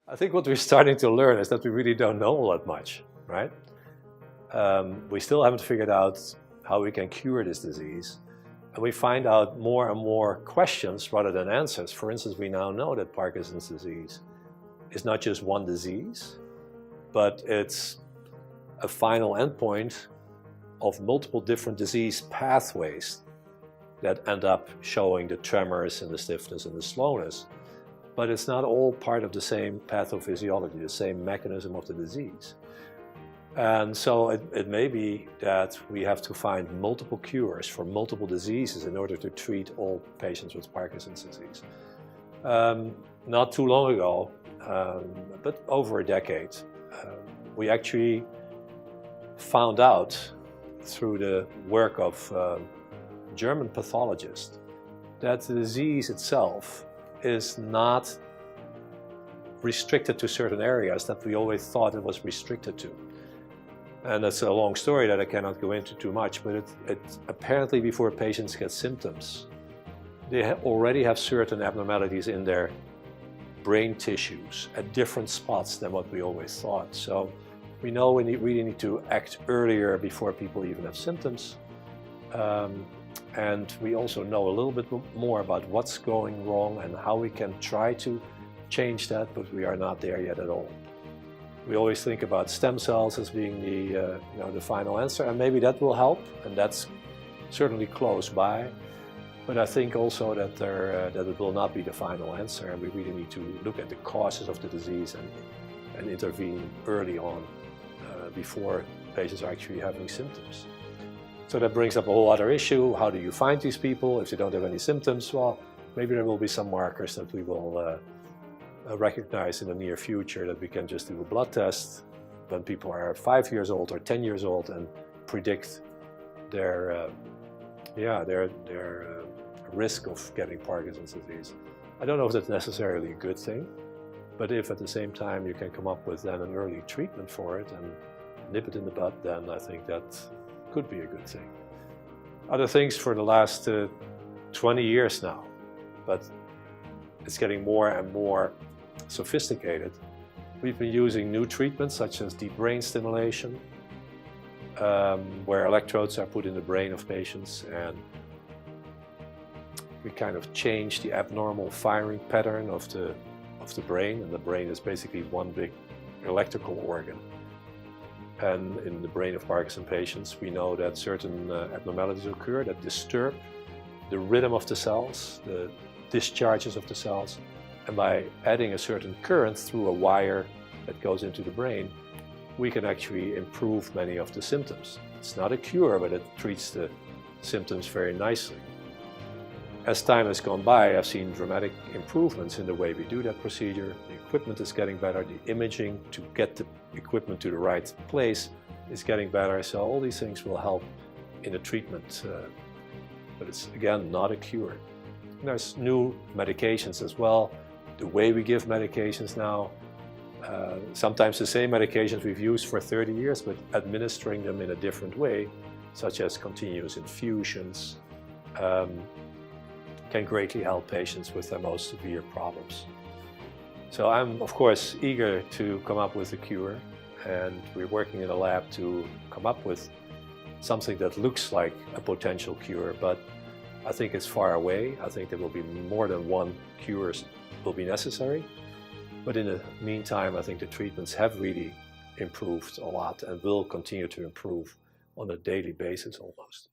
I think what we're starting to learn is that we really don't know all that much, right? We still haven't figured out how we can cure this disease. And we find out more and more questions rather than answers. For instance, we now know that Parkinson's disease is not just one disease, but it's a final endpoint of multiple different disease pathways that end up showing the tremors and the stiffness and the slowness. But it's not all part of the same pathophysiology, the same mechanism of the disease. And so it may be that we have to find multiple cures for multiple diseases in order to treat all patients with Parkinson's disease. Not too long ago, but over a decade, we actually found out through the work of German pathologists that the disease itself is not restricted to certain areas that we always thought it was restricted to. And that's a long story that I cannot go into too much, but it apparently before patients get symptoms, they already have certain abnormalities in their brain tissues at different spots than what we always thought. So we know we really need to act earlier before people even have symptoms. And we also know a little bit more about what's going wrong and how we can try to change that, but we are not there yet at all. We always think about stem cells as being the final answer, and maybe that will help, and that's certainly close by. But I think also that it will not be the final answer, and we really need to look at the causes of the disease and intervene early on before patients are actually having symptoms. So that brings up a whole other issue. How do you find these people if they don't have any symptoms? Well, maybe there will be some markers that we will recognize in the near future, that we can just do a blood test when people are 5 years old or 10 years old and predict their risk of getting Parkinson's disease. I don't know if that's necessarily a good thing, but if at the same time you can come up with then an early treatment for it and nip it in the bud, then I think that could be a good thing. Other things for the last 20 years now, but it's getting more and more sophisticated. We've been using new treatments such as deep brain stimulation, where electrodes are put in the brain of patients, and we kind of change the abnormal firing pattern of the brain, and the brain is basically one big electrical organ. And in the brain of Parkinson patients, we know that certain abnormalities occur that disturb the rhythm of the cells, the discharges of the cells, and by adding a certain current through a wire that goes into the brain, we can actually improve many of the symptoms. It's not a cure, but it treats the symptoms very nicely. As time has gone by, I've seen dramatic improvements in the way we do that procedure. The equipment is getting better, the imaging to get the equipment to the right place is getting better, so all these things will help in the treatment, but it's again not a cure. And there's new medications as well. The way we give medications now, sometimes the same medications we've used for 30 years, but administering them in a different way, such as continuous infusions, can greatly help patients with their most severe problems. So I'm, of course, eager to come up with a cure, and we're working in a lab to come up with something that looks like a potential cure, but I think it's far away. I think there will be more than one cure will be necessary. But in the meantime, I think the treatments have really improved a lot and will continue to improve on a daily basis almost.